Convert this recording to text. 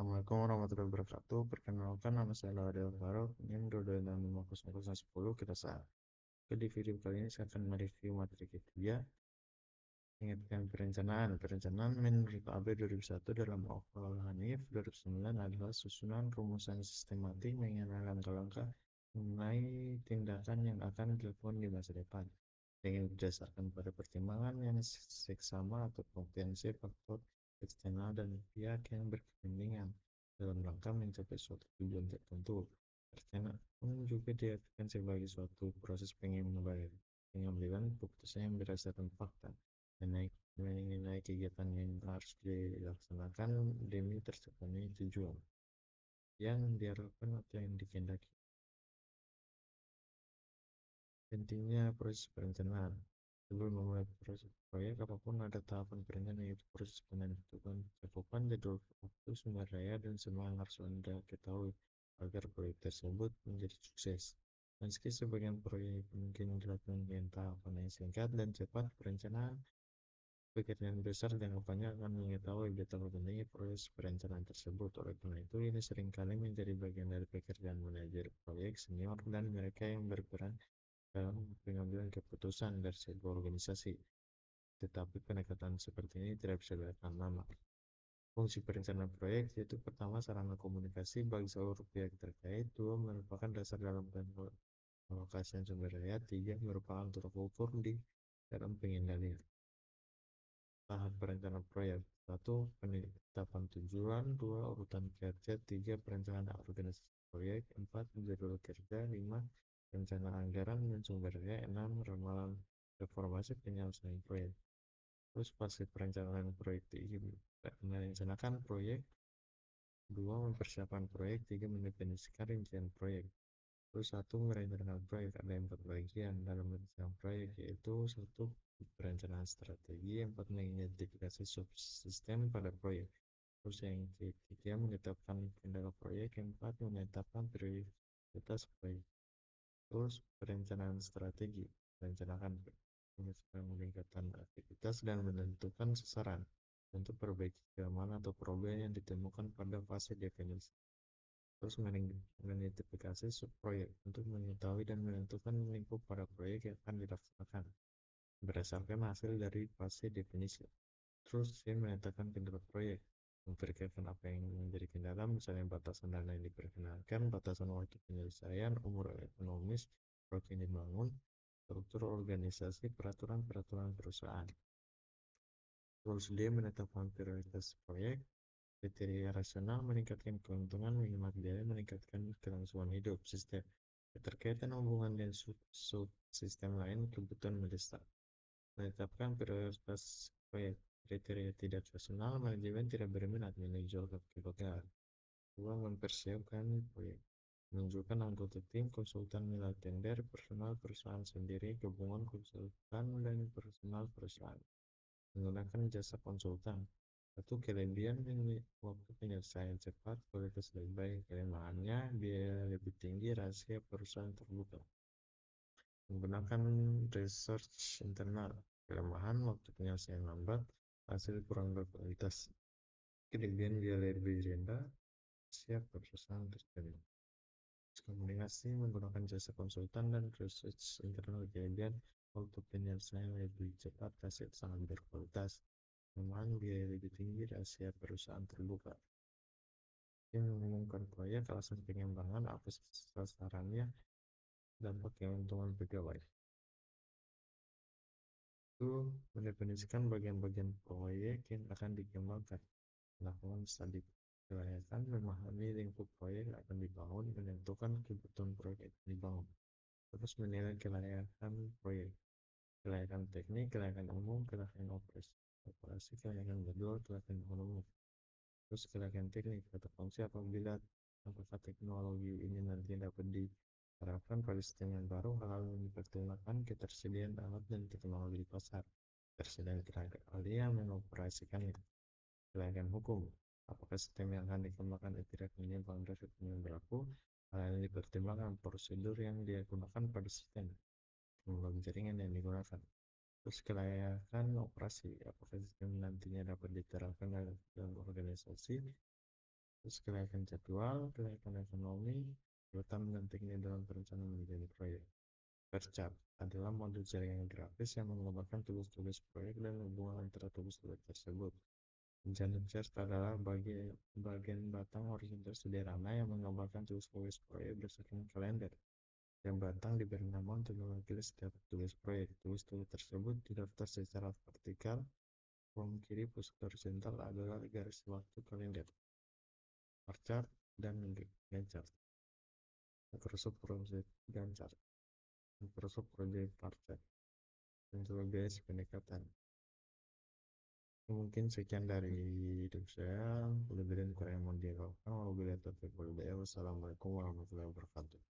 Assalamualaikum warahmatullahi wabarakatuh. Perkenalkan, nama saya Laudel Alvaro, NIM 2265010 kita saat. Di video kali ini saya akan mereview materi ketiga. Ingatkan perencanaan. Perencanaan menurut AB 2001 dalam Oval Hanif 2009 adalah susunan rumusan sistematik mengenai langkah-langkah mengenai tindakan yang akan dilakukan di masa depan dengan berdasarkan pada pertimbangan yang seksama atau kompetensi faktor eksternal dan pihak yang berkepentingan dalam rangka mencapai suatu tujuan tertentu. Perencanaan juga diartikan sebagai suatu proses pengambilan keputusan yang berdasarkan fakta mengenai kegiatan yang harus dilaksanakan demi tercapainya tujuan yang diharapkan atau yang dikehendaki. Pentingnya proses perencanaan. Sebelum memulai proses proyek apapun ada tahapan perencanaan, yaitu proses penentuan cakupan, jadwal waktu, sumber daya, dan semua yang harus Anda ketahui agar proyek tersebut menjadi sukses. Meski sebagian proyek mungkin dilakukan dengan tahapan yang singkat dan cepat, perencanaan pekerjaan besar dan rupanya akan mengetahui betapa pentingnya proses perencanaan tersebut. Oleh karena itu, ini seringkali menjadi bagian dari pekerjaan manajer proyek senior dan mereka yang berperan dalam pengambilan keputusan dari sebuah organisasi. Tetapi pendekatan seperti ini tidak bisa dilakukan lama. Fungsi perencanaan proyek yaitu pertama, sarana komunikasi bagi seluruh pihak terkait. Dua, merupakan dasar dalam pengalokasian sumber daya. Tiga, merupakan tolak ukur di dalam pengendalian. Tahap perencanaan proyek. 1. Penetapan tujuan. 2. Urutan kerja. 3. Perencanaan organisasi proyek. 4. Jadwal kerja. 5. Perencanaan anggaran dan sumber daya. 6. Ramalan reformasi penyelesaian proyek. Terus fase perencanaan proyek. 3. Merencanakan proyek. 2. Mempersiapkan proyek. 3. Mendefinisikan rincian proyek. Terus 1. Merencanakan proyek. Ada 4 bagian dalam merencanakan proyek, yaitu 1. Perencanaan strategi. 4. Mengidentifikasi subsistem pada proyek. Terus yang ketiga, menetapkan kendala proyek. Yang 4. Menetapkan prioritas proyek. Terus perencanaan strategi. Merencanakan meningkatkan aktivitas dan menentukan sasaran untuk perbaiki kelemahan atau problem yang ditemukan pada fase definisi. Terus mengidentifikasi subproyek untuk mengetahui dan menentukan lingkup pada proyek yang akan dilaksanakan berdasarkan hasil dari fase definisi. Terus dia menetapkan kendala proyek, memperkirakan apa yang menjadi kendala, misalnya batasan dana yang diperkenalkan, batasan waktu penyelesaian, umur ekonomis proyek yang dibangun, struktur organisasi, peraturan perusahaan. Terus dia menetapkan prioritas proyek, kriteria rasional, meningkatkan keuntungan, menghemat biaya, meningkatkan kelangsungan hidup sistem, keterkaitan hubungan dan subsistem lain, kebutuhan mendesak. Menetapkan prioritas proyek, kriteria tidak rasional, manajemen tidak berminat, manajer kegagalan. 2. Mempersiapkan proyek, menunjukkan anggota tim, konsultan nilai tender, personal perusahaan sendiri, gabungan konsultan dan personal perusahaan. Menggunakan jasa konsultan. 1. Kelebihan waktu penyelesaian cepat, kualitas lebih baik, kelemahannya biaya lebih tinggi, rahasia perusahaan terbuka. Menggunakan research internal. Kelemahan waktu penyelesaian lambat, hasil kurang berkualitas. Kelebihan biaya lebih rendah, siap perusahaan terjadi. Komunikasi menggunakan jasa konsultan dan research internal. Kelebihan waktu penyelesaian lebih cepat, hasil sangat berkualitas. Kelemahan biaya lebih tinggi, rahasia perusahaan terbuka. Yang mengumumkan proyek, alasan pengembangan, apa sasarannya, dampak keuntungan pegawai. Itu mendefinisikan bagian-bagian proyek yang akan dikembangkan, melakukan studi kelayakan, memahami lingkup proyek yang akan dibangun, menentukan kebutuhan proyek yang dibangun. Terus menilai kelayakan proyek, kelayakan teknik, kelayakan umum, kelayakan operasi, kelayakan jadwal, kelayakan ekonomi. Terus kelayakan teknik, kata fungsi apabila apakah teknologi ini nanti dapat diterapkan pada sistem yang baru, hal yang dipertimbangkan ketersediaan alat dan teknologi di pasar, ketersediaan tenaga ahli yang mengoperasikannya. Kelayakan hukum, apakah sistem yang akan dikembangkan tidak menyimpang dari hukum yang berlaku, hal yang dipertimbangkan prosedur yang digunakan pada sistem, teknologi jaringan yang digunakan. Terus kelayakan operasi, apakah sistem nantinya dapat diterapkan dalam organisasi, Terus kelihatan jadwal, kelihatan ekonomi, urutan pentingnya dalam perencanaan menjadi proyek. Percap adalah modul jaringan grafis yang menggambarkan tugas-tugas proyek dan hubungan antara tugas-tugas tersebut. Rencana chart adalah bagian batang horizontal sederhana yang menggambarkan tugas-tugas proyek berdasarkan kalender. Yang batang diberi nama untuk mewakili setiap tugas proyek. Tugas-tugas tersebut didaftar secara vertikal. Kolom kiri pusat horizontal adalah garis waktu kalender. Bar chart dan Gantt chart. Microsoft Project Gantt chart. Microsoft Project Bar chart. Dan sebagai pendekatan. Mungkin sekian dari hidup saya. Lebih dan kurang yang mau dilakukan. Wassalamualaikum warahmatullahi wabarakatuh.